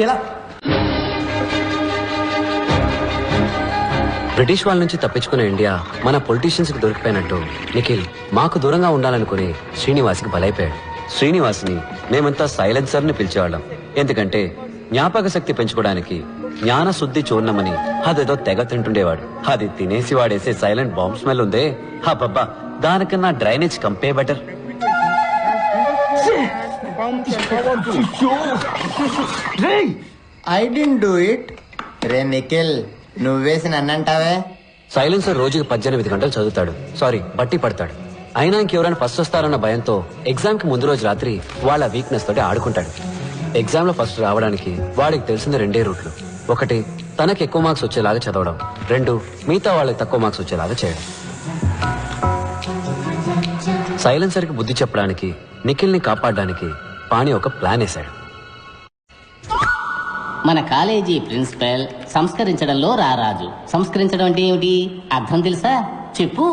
ఎలా? బ్రిటిష్ వాళ్ళ నుంచి తప్పించుకున్న ఇండియా మన పొలిటీషియన్స్ కి దొరికిపోయినట్టు నిఖిల్ మాకు దూరంగా ఉండాలనుకుని శ్రీనివాస్కి బలైపోయాడు. శ్రీనివాస్ని మేమంతా సైలెన్సర్ ని పిలిచేవాళ్ళం. ఎందుకంటే జ్ఞాపక శక్తి పెంచుకోవడానికి జ్ఞాన శుద్ధి చూర్ణమని అదేదో తెగ తింటుండేవాడు. అది తినేసి వాడేసే సైలెంట్ బాంబ్ స్మెల్ ఉందే, హబ్బబ్బా, దానికన్నా డ్రైనేజ్ కంపే better. I don't do it. రే నిఖిల్, నువ్వేసి నన్నంటావే? సైలెన్సర్ రోజుకి 18 గంటలు చదువుతాడు, సారీ బట్టి పడతాడు. అయినా ఇంకెవరైనా ఫస్ట్ వస్తారన్న భయంతో ఎగ్జామ్ కి ముందు రోజు రాత్రి వాళ్ళ వీక్నెస్ తోటి ఆడుకుంటాడు. ఎగ్జామ్ లో ఫస్ట్ రావడానికి వాడికి తెలిసిన 2 రూట్లు. 1, తనకి ఎక్కువ మార్క్స్ వచ్చేలాగా చదవడం. 2, మిగతా వాళ్ళకి తక్కువ మార్క్స్ వచ్చేలాగా చేయడం. సైలెన్సర్ కి బుద్ధి చెప్పడానికి, నిఖిల్ ని కాపాడడానికి పాణి ఒక ప్లాన్ వేశాడు. మన కాలేజీ ప్రిన్సిపల్ సంస్కరించడంలో రారాజు. సంస్కరించడం అంటే ఏమిటి? అర్థం తెలుసా? చెప్పు.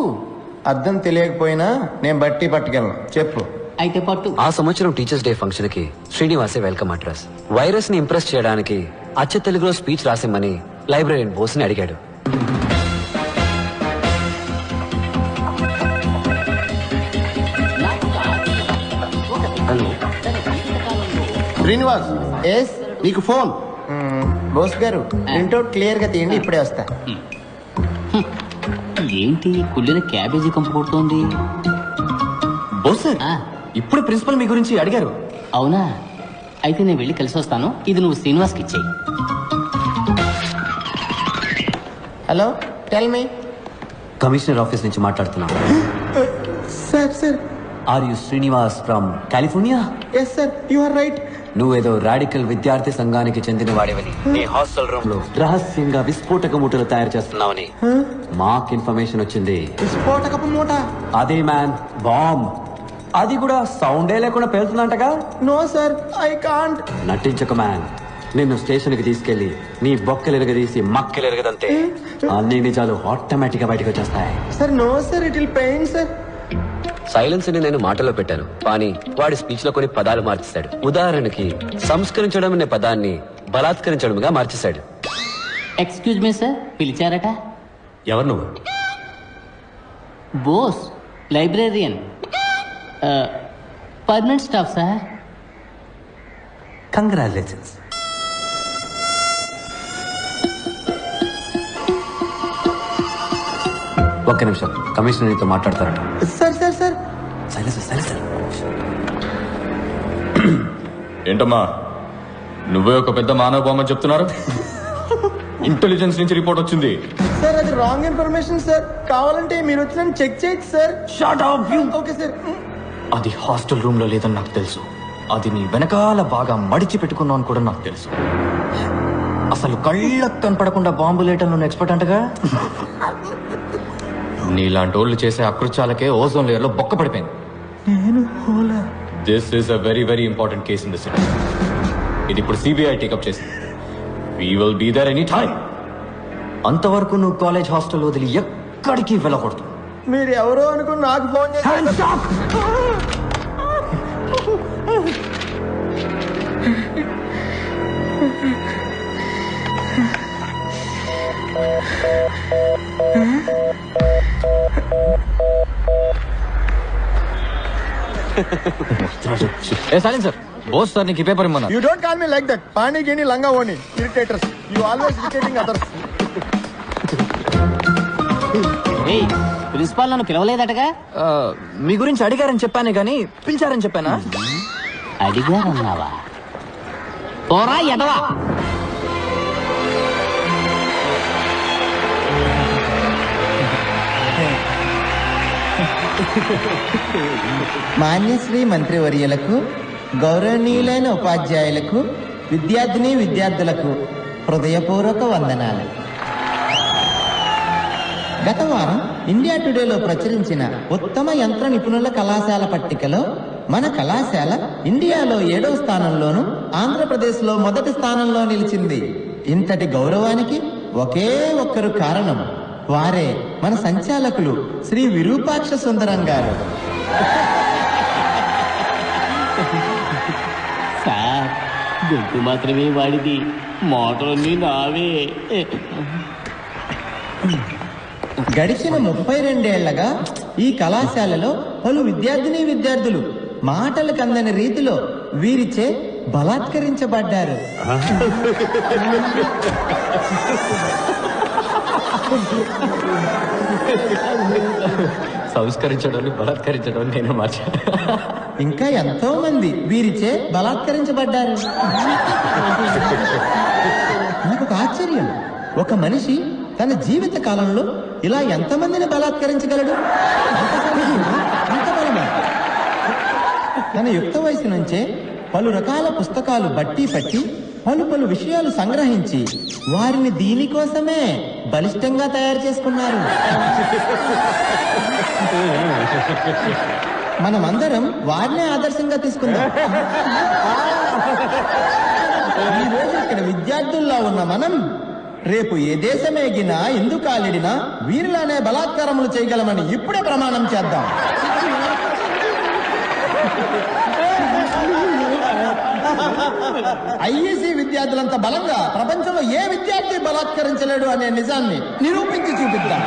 అర్థం తెలియకపోయినా నేను బట్టి పట్టుకెళ్ళను, చెప్పు. అయితే పట్టు. ఆ సంవత్సరం టీచర్స్ డే ఫంక్షన్ కి శ్రీనివాసే వెల్కమ్ అడ్రస్. వైరస్ ని ఇంప్రెస్ చేయడానికి అచ్చ తెలుగులో స్పీచ్ రాసిమ్మని లైబ్రరీయన్ బోస్ ని అడిగాడు. హలో శ్రీనివాస్. ఎస్, నీకు ఫోన్. బోస్ గారు, ప్రింట్అవుట్ క్లియర్ గా తీయండి, ఇప్పుడే వస్తా. ఏంటి కుళ్ళిన క్యాబేజీ కంపు కొడుతోంది? బోస్ సార్, ఇప్పుడు ప్రిన్సిపల్ మీ గురించి అడిగారు. అవునా? అయితే నేను వెళ్ళి కలిసి వస్తాను. ఇది నువ్వు శ్రీనివాస్కి ఇచ్చేయి. Hello, tell me. Commissioner office నుంచి మాట్లాడుతున్నా. Sir sir. Are you Srinivas from California? Yes sir, you are right. నువ్వేదో రాడికల్ విద్యార్థి సంఘానికి చెందిన వాడివని, నీ హాస్టల్ రూమ్ లో రహస్యంగా విస్ఫోటక మూటలు తయారు చేస్తున్నావని మాకు ఇన్ఫర్మేషన్ వచ్చింది. విస్ఫోటకపు మూట? అదే మ్యాన్, బాంబ్. అది కూడా సౌండే లేకుండా పేలుతుందంటగా? No sir, I can't. నటించక మ్యాన్. నిన్ను స్టేషన్ కి తీసుకెళ్లి నీ బొక్కలెరగదీసి మక్కలెరగదంతే అన్ని నిజాలు ఆటోమేటిక్ గా బయటకు వచ్చేస్తాయి. Sir no sir, it will pain sir. Silence ని నేను మాటలో పెట్టాను, కానీ వాడి స్పీచ్ లో కొన్ని పదాలు మార్చేశాడు. ఉదాహరణకి సంస్కరించడం అనే పదాన్ని బలాత్కరించడంగా మార్చేశాడు. ఎక్స్క్యూజ్ మీ సార్, పిలిచారట? ఎవరు నువ్వు? Bose, librarian, permanent staff sir. Congratulations. ఒక్క నిమిషం, కమిషనర్ నీతో మాట్లాడతారట. Sir sir sir. సైలెన్స్. ఏంటమ్మా, నువ్వే ఒక పెద్ద మానవ బొమ్మ చెప్తున్నారు? ఇంటెలిజెన్స్ నుంచి రిపోర్ట్ వచ్చింది. సార్ అది రాంగ్ ఇన్ఫర్మేషన్ సార్. కావాలంటే మీరు వచ్చి నన్ను చెక్ చేయొచ్చు sir. Shut up you. Okay sir. అది హాస్టల్ రూమ్ లో లేదని నాకు తెలుసు. అది నీ వెనకాల బాగా మడిచి పెట్టుకున్నావు అని కూడా నాకు తెలుసు. అసలు కళ్ళకు కనపడకుండా బాంబు లేటంలో ఎక్స్పర్ట్ అంటగా. నీలాంటి వాళ్ళు చేసే అకృత్యాలకే ఓజోన్ లేయర్ లో బొక్క పడిపోయింది. This is a very very important case in the city. ఇది ఇప్పుడు సిబిఐ టేకప్ చేసింది. We will be there any time. అంతవరకు నువ్వు కాలేజ్ హాస్టల్ వదిలి ఎక్కడికి వెళ్ళకూడదు. మీరు ఎవరో అనుకుని నాకు ఫోన్ చేశారు. సార్, బోస్ సార్ నీకు ఈ paper ఇమ్మన్నా. You don't call me like that. Pani gini langa oni. Irritators. You always irritating others. Principal నన్ను పిలవలేదటగా? మీ గురించి అడిగారని చెప్పానే గానీ పిలిచారని చెప్పానా? అడిగారన్నావా? పోరా ఎదవా. మాన్యశ్రీ మంత్రివర్యులకు, గౌరవనీయులైన ఉపాధ్యాయులకు, విద్యార్థులకు హృదయపూర్వక వందనాలు. గత వారం ఇండియా టుడేలో ప్రచురించిన ఉత్తమ యంత్ర నిపుణుల కళాశాల పట్టికలో మన కళాశాల ఇండియాలో 7వ స్థానంలోను, ఆంధ్రప్రదేశ్లో మొదటి స్థానంలో నిలిచింది. ఇంతటి గౌరవానికి ఒకే ఒక్కరు కారణం. వారే మన సంచాలకులు శ్రీ విరూపాక్ష సుందరం గారు. సార్, గొంతు మాత్రమే వాడిది, మోటార్ని నావే. గడిచిన 32 ఈ కళాశాలలో పలు విద్యార్థులు మాటలు కందని రీతిలో వీరిచే బలాత్కరించబడ్డారు. సంస్కరించడం బలాత్కరించడం నేను మార్చా. ఇంకా ఎంతో మంది వీరిచే బలాత్కరించబడ్డారు. నాకు ఒక ఆశ్చర్యం, ఒక మనిషి తన జీవిత కాలంలో ఇలా ఎంతమందిని బలాత్కరించగలడు? అంత సామర్థ్యమా? అంత బలమా? తన యుక్త వయసు నుంచే పలు రకాల పుస్తకాలు బట్టి పట్టి పలు విషయాలు సంగ్రహించి వారిని దీనికోసమే బలిష్టంగా తయారు చేసుకున్నారు. మనమందరం వారినే ఆదర్శంగా తీసుకుందాం. ఈ రోజు ఇక్కడ విద్యార్థుల్లో ఉన్న మనం రేపు ఏ దేశమేగినా ఎందుకు కాలిడినా వీరిలానే బలాత్కారములు చేయగలమని ఇప్పుడే ప్రమాణం చేద్దాం. ఐఏసీ విద్యార్థులంత బలంగా ప్రపంచంలో ఏ విద్యార్థి బలాత్కరించలేడు అనే నిజాన్ని నిరూపించి చూపిద్దాం.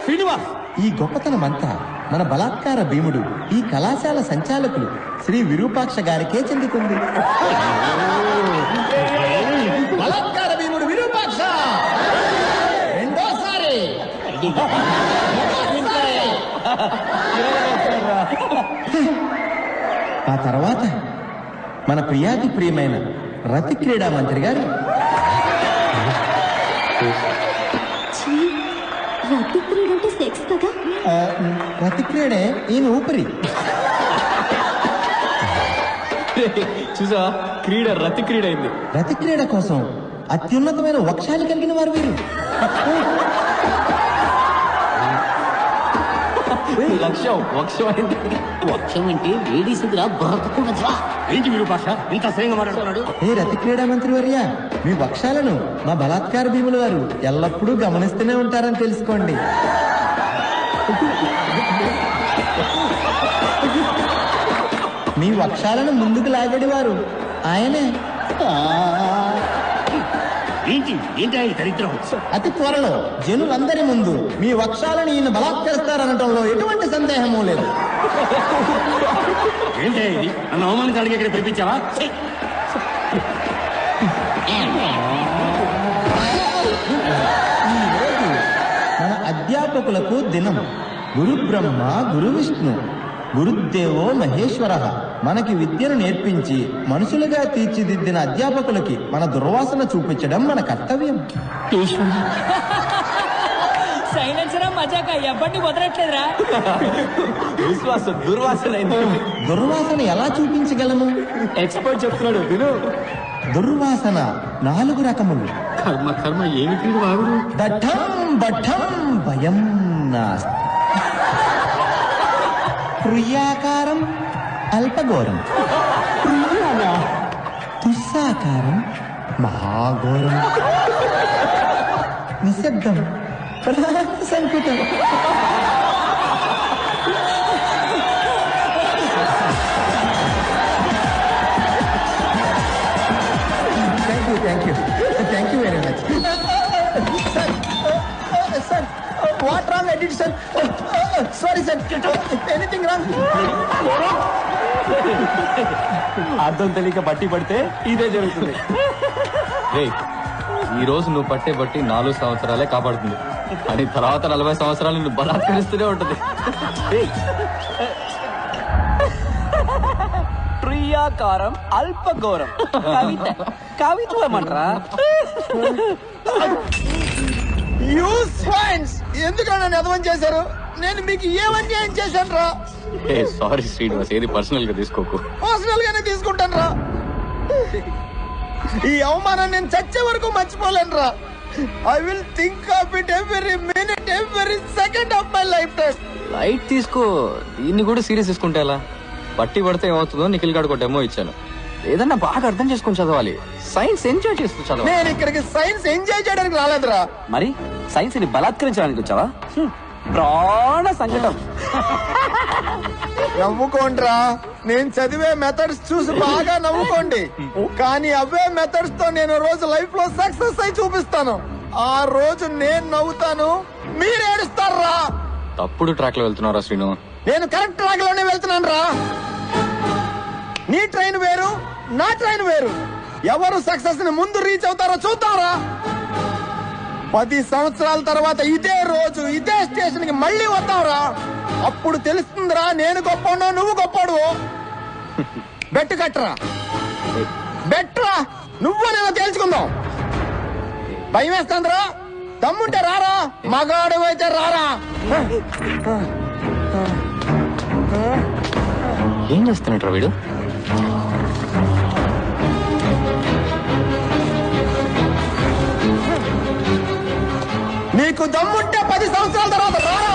శ్రీనివాస్, ఈ గొప్పతనమంతా మన బలాత్కార భీముడు ఈ కళాశాల సంచాలకులు శ్రీ విరూపాక్ష గారికే చెందుతుంది. బలాత్కార భీముడు విరూపాక్ష రెండోసారి. ఆ తర్వాత మన ప్రియాతి ప్రియమైన రతి క్రీడా మంత్రి గారు రతి క్రీడ అంటే సెక్స్ కదా? రతి క్రీడే ఈయన ఊపిరి. చూసా, క్రీడ రతి క్రీడ అయింది. రతి క్రీడ కోసం అత్యున్నతమైన వక్షాలు కలిగిన వారు వీరు. వక్షం అయింది. వక్షం అంటే లేడీస్ ఎదురా బ్రతకూడదురా. ఏంటి విరూపాక్ష ఇంత అసహ్యంగా మాట్లాడుతున్నాడు? ఏ రతి క్రీడా మంత్రి వర్య, మీ వక్షాలను మా బలాత్కార భీముల వారు ఎల్లప్పుడూ గమనిస్తూనే ఉంటారని తెలుసుకోండి. మీ వక్షాలను ముందుకు లాగేవారు ఆయనే. ఏంటి ఏంటి ఈ దరిద్రం? అతి త్వరలో జనులందరి ముందు మీ వక్షాలను ఈయన బలాత్కరిస్తారనటంలో ఎటువంటి సందేహమూ లేదు. ఏంటి ఇది? నన్ను అవమానించడానికి ఇక్కడ పిలిపించావా? ఈరోజు మన అధ్యాపకులకు దినం. గురు బ్రహ్మ గురు విష్ణు గురుదేవో మహేశ్వర. మనకి విద్యను నేర్పించి మనుషులుగా తీర్చిదిద్దిన అధ్యాపకులకి మన దుర్వాసన చూపించడం మన కర్తవ్యం. సైలెన్సరా మజాక ఎవ్వడిని వదలట్లేదురా. దుర్వాసన ఎలా చూపించగలము? ఎక్స్పర్ట్ చెప్తున్నాడు విను. దుర్వాసన 4 రకములు. కర్మ కర్మ ఏమిటి వాగుడు? దఠం బఠం భయం నాస్తి. ప్రియాకారం అల్పఘోరం, దుస్సాకారం మహాఘోరం, నిశ్శబ్దం సంకుటం. Thank you very much sir. What wrong I did sir? Sorry sir, anything wrong? అర్థం తెలియక బట్టి పడితే ఇదే జరుగుతుంది. ఈ రోజు నువ్వు పట్టే బట్టి 4 సంవత్సరాలే కాపాడుతుంది, అని తర్వాత 40 సంవత్సరాలు నువ్వు బలాత్కరిస్తూనే ఉంటుంది. ప్రియాకారం అల్పఘోరం కవిత్వమంటరా? ఎందుకు నన్ను అర్థం చేశారు? నేను మీకు ఏమన్యాయం చేశాను రా? సారీ శ్రీనివాస్, ఏది పర్సనల్ గా తీసుకోకు. పర్సనల్ గానే తీసుకుంటాను రా. ఈ అవమానం నేను చచ్చే వరకు మర్చిపోలేను రా. I will think of it every minute, every second of my life time. Light తీసుకో, దీన్ని కూడా సీరియస్ తీసుకుంటే ఎలా? పట్టి పడితే ఏమవుతుందో నిఖిల్ గాడు ఒక డెమో ఇచ్చాను. ఏదన్నా బాగా అర్థం చేసుకుని చదవాలి. సైన్స్ ఎంజాయ్ చేస్తూ చదవాలి. నేను ఇక్కడికి సైన్స్ ఎంజాయ్ చేయడానికి రాలేదురా. మరి సైన్స్ ని బలాత్కరించడానికి వచ్చావా? ప్రాణ సంకటం. నవ్వుకోండ్రా, నేను చదివే మెథడ్స్ చూసి బాగా నవ్వుకోండి, కానీ అవే మెథడ్స్ తో నేను రోజు లైఫ్ లో సక్సెస్ అయి చూపిస్తాను. ఆ రోజు నేను నవ్వుతాను, మీరు ఏడుస్తారా? తప్పుడు ట్రాక్ లో వెళ్తున్నారా శ్రీను? నేను కరెక్ట్ ట్రాక్ లోనే వెళ్తున్నాను రా. నీ ట్రైన్ వేరు, నా ట్రైన్ వేరు. ఎవరు సక్సెస్ ని ముందు రీచ్ అవుతారో చూద్దాంరా. 10 సంవత్సరాల తర్వాత ఇదే రోజు ఇదే స్టేషన్ కి మళ్ళీ వద్దాంరా. అప్పుడు తెలుస్తుందిరా నేను గొప్పనో నువ్వు గొప్పడు. బెట్టు కట్టరా, బెట్రా, నువ్వు నేను తేల్చుకుందాం. భయం వేస్తుందిరా, దమ్ముంటే రారా, మగాడు అయితే రారా. ఏం చేస్తున్నట్రా వీడు? నీకు దమ్ముంటే 10 సంవత్సరాల తర్వాత రారా.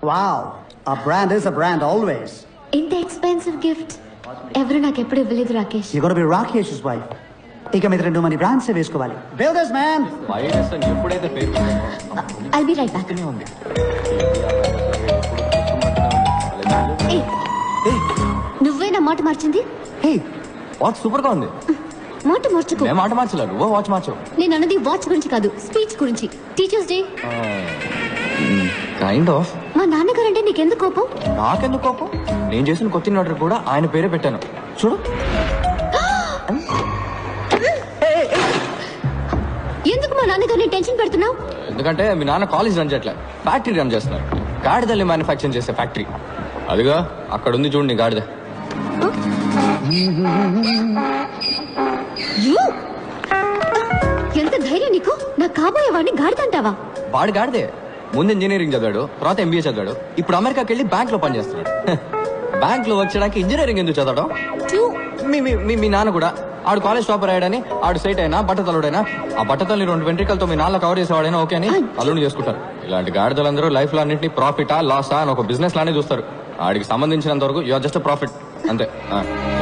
Wow, a brand is a brand always. ఇంత ఎక్స్పెన్సివ్ గిఫ్ట్ ఎవరు నాకు ఎప్పుడు ఇవ్వలేదు Rakesh. You gotta be Rakesh's wife. ఇక మీద 2 మంది బ్రాండ్స్ వేసుకోవాలి. Builders man. ఎప్పుడైతే పేరు ఐల్ బి రైట్ బ్యాక్. ఉంది. నువ్వే నా మాట మార్చింది. హే వాచ్ సూపర్ గా ఉంది. మాట మార్చుకో. నేను మాట మార్చలేదు, నువ్వు వాచ్ మార్చు. నేను అన్నది వాచ్ గురించి కాదు, స్పీచ్ గురించి. Teachers day. Kind of. మా నాన్నగారంటే నీకెందుకు కోపం? నాకెందుకు కోపం? నేను చేసిన కొత్త ఆర్డర్ కూడా ఆయన పేరే పెట్టాను. చూడు. ఎందుకు మా నాన్నగారిని టెన్షన్ పెడుతున్నావు? ఎందుకంటే మీ నాన్న కాలేజ్ రన్ చేయట్లే, ఫ్యాక్టరీ రన్ చేస్తున్నారు. గాడిదల్ని మ్యానుఫ్యాక్చరింగ్ చేసే ఫ్యాక్టరీ. అదిగా అక్కడ ఉంది చూడండి గాడిద. ఎంత ధైర్యం నీకు? నా కాబోయే వాడిని గాడిదంటావా? వాడు గాడిదే. ముందు ఇంజనీరింగ్ చదివాడు, తర్వాత ఎంబీఏ చదివాడు, ఇప్పుడు అమెరికాకి వెళ్ళి బ్యాంక్ లో పనిచేస్తున్నాడు. బ్యాంక్ లో వర్క్ చేయడానికి ఇంజనీరింగ్ ఎందుకు చదవడం? మీ నాన్న కూడా ఆడు కాలేజ్ టాపర్ అయ్యాడని ఆడు సైట్ అయినా బట్టతలుడైనా ఆ బట్టతల్ని 2 వెంట్రికలతో మీ నాన్న కవర్ చేసేవాడైనా ఓకే అని అల్లుని చేసుకుంటారు. ఇలాంటి గాడిదలందరూ లైఫ్ లో అన్నింటినీ ప్రాఫిటా లాసా అని ఒక బిజినెస్ లానే చూస్తారు. ఆడికి సంబంధించినంత వరకు యు ఆర్ జస్ట్ ప్రాఫిట్ అంతే.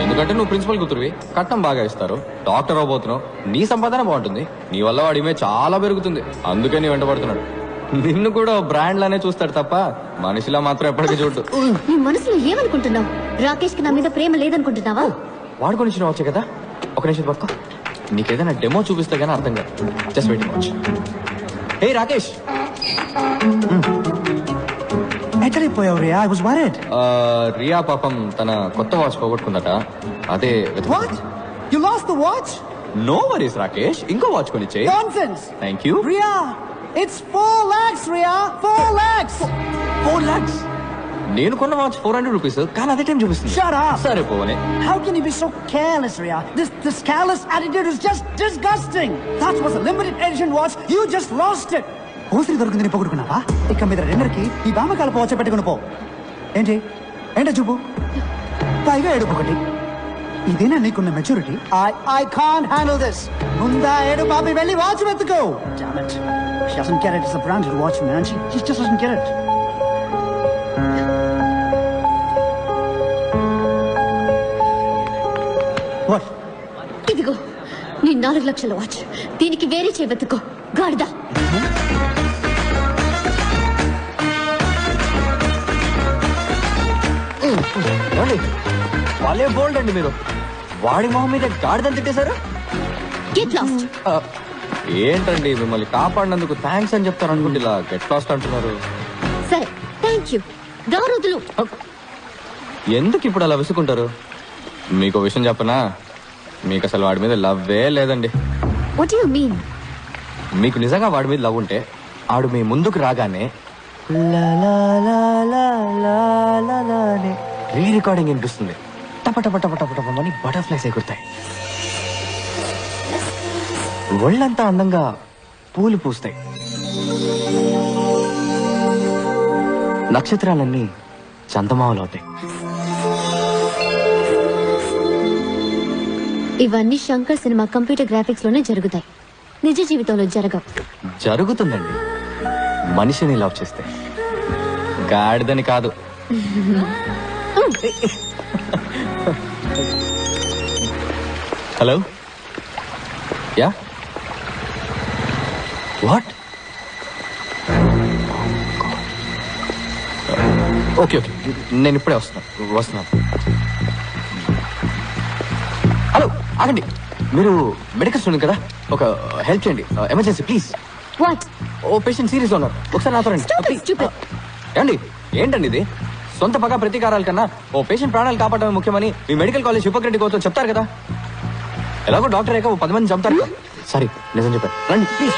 ఎందుకంటే నువ్వు ప్రిన్సిపల్ కూతురువి, కట్నం బాగా ఇస్తారు, డాక్టర్ అవబోతున్నావు, నీ సంపాదన బాగుంటుంది, నీ వల్ల వాడి ఇమేజ్ చాలా పెరుగుతుంది. అందుకే నీ వెంటబడుతున్నాడు. నిన్ను కూడా బ్రాండ్ లానే చూస్తాడు తప్ప మనిషిలా మాత్రం ఎప్పటికీ చూడు. నీ మనసులో ఏమనుకుంటున్నావు? రాకేష్ కి నా మీద ప్రేమ లేదనుకుంటున్నావా? వాడుకొని ఇచ్చిన వచ్చే కదా. ఒక నిమిషం పక్క, నీకేదైనా డెమో చూపిస్తే గానీ అర్థం కాదు. Just waiting watch. Hey Rakesh. ఎక్కడిపోయావు Ria? I was worried. Ria పాపం తన కొత్త వాచ్ పోగొట్టుకుందట, అదే. What? You lost the watch? No worries Rakesh, ఇంకో వాచ్ కొనిచ్చే. Nonsense. Thank you. Ria, it's 4 lakhs, Ria. 4 lakhs. 4 lakhs. నేను కొన్న వాచ్ 400 రూపీస్, కానీ అదే టైం చూపిస్తుంది. Shut up. సరే పోనే. How can you be so careless, Ria? This careless attitude is just disgusting. That was a limited edition watch. You just lost it. ఓసిరి దొరికింది నీ పొగుడుకున్నావా? ఇక మీద రెండరికి ఈ బామకాల పోచ పెట్టుకుని పో. ఏంటి ఏంటో చూపు, పైగా ఏడుపు ఒకటి. ఇదేనా నీకున్న maturity? I can't handle this. ముందా ఏడు బాబి వెళ్ళి watch వెతుకో. Damn it. She doesn't get it. It's a branded watch, man. She just doesn't get it. What? ఇదిగో నీ 4 లక్షల వాచ్. దీనికి వేరే చేయబెత్తుకో గాడిదా. వాళ్ళే బోల్డ్ అండి మీరు. వాడి మొహం మీద గాడిదని తిట్టేశారు. Get lost. ఏంటండి మిమ్మల్ని కాపాడినందుకు థ్యాంక్స్ అని చెప్తారు అనుకుంటే ఇలా గెట్ లాస్ట్ అంటున్నారు. సరే థ్యాంక్ యూ. దారుదులు. ఎందుకు ఇప్పుడు అలా విసుకుంటారు? మీకు విషయం చెప్పనా, మీకు అసలు వాడి మీద లవ్వే లేదండి. What you mean? మీకు నిజంగా వాడి మీద లవ్ ఉంటే ఆడు మీ ముందుకు రాగానే రీ రికార్డింగ్ వినిపిస్తుంది. టప టప టప టప టపని బటర్ఫ్లైస్ ఎగురుతాయి. ఒళ్ళంతా అందంగా పూలు పూస్తాయి. నక్షత్రాలన్నీ చందమామలు అవుతాయి. ఇవన్నీ శంకర్ సినిమా కంప్యూటర్ గ్రాఫిక్స్ లోనే జరుగుతాయి, నిజ జీవితంలో జరగవు. జరుగుతుందండి, మనిషిని లవ్ చేస్తే, గాడిదని కాదు. Hello, yeah, what? Okay okay నేను ఇప్పుడే వస్తున్నాను. హలో ఆగండి, మీరు మెడికల్ స్టూడెంట్ కదా, ఒక హెల్ప్ చేయండి, ఎమర్జెన్సీ ప్లీజ్. వాట్? ఓ పేషెంట్ సీరియస్ గా ఉన్నారు, ఒకసారి నాతో రండి. Stop it, Please. stupid. ఏమండి ఏంటండి ఇది? సొంత పగ ప్రతీకారాల కన్నా ఓ పేషెంట్ ప్రాణాలు కాపాడమే ముఖ్యమని మీ మెడికల్ కాలేజ్ హిపోక్రటిక్ అవుతో చెప్తారు కదా. ఎలాగో డాక్టర్ అయ్యాక ఓ 10 మంది చంపుతారు. సారీ నిజం చెప్పారు, రండి ప్లీజ్.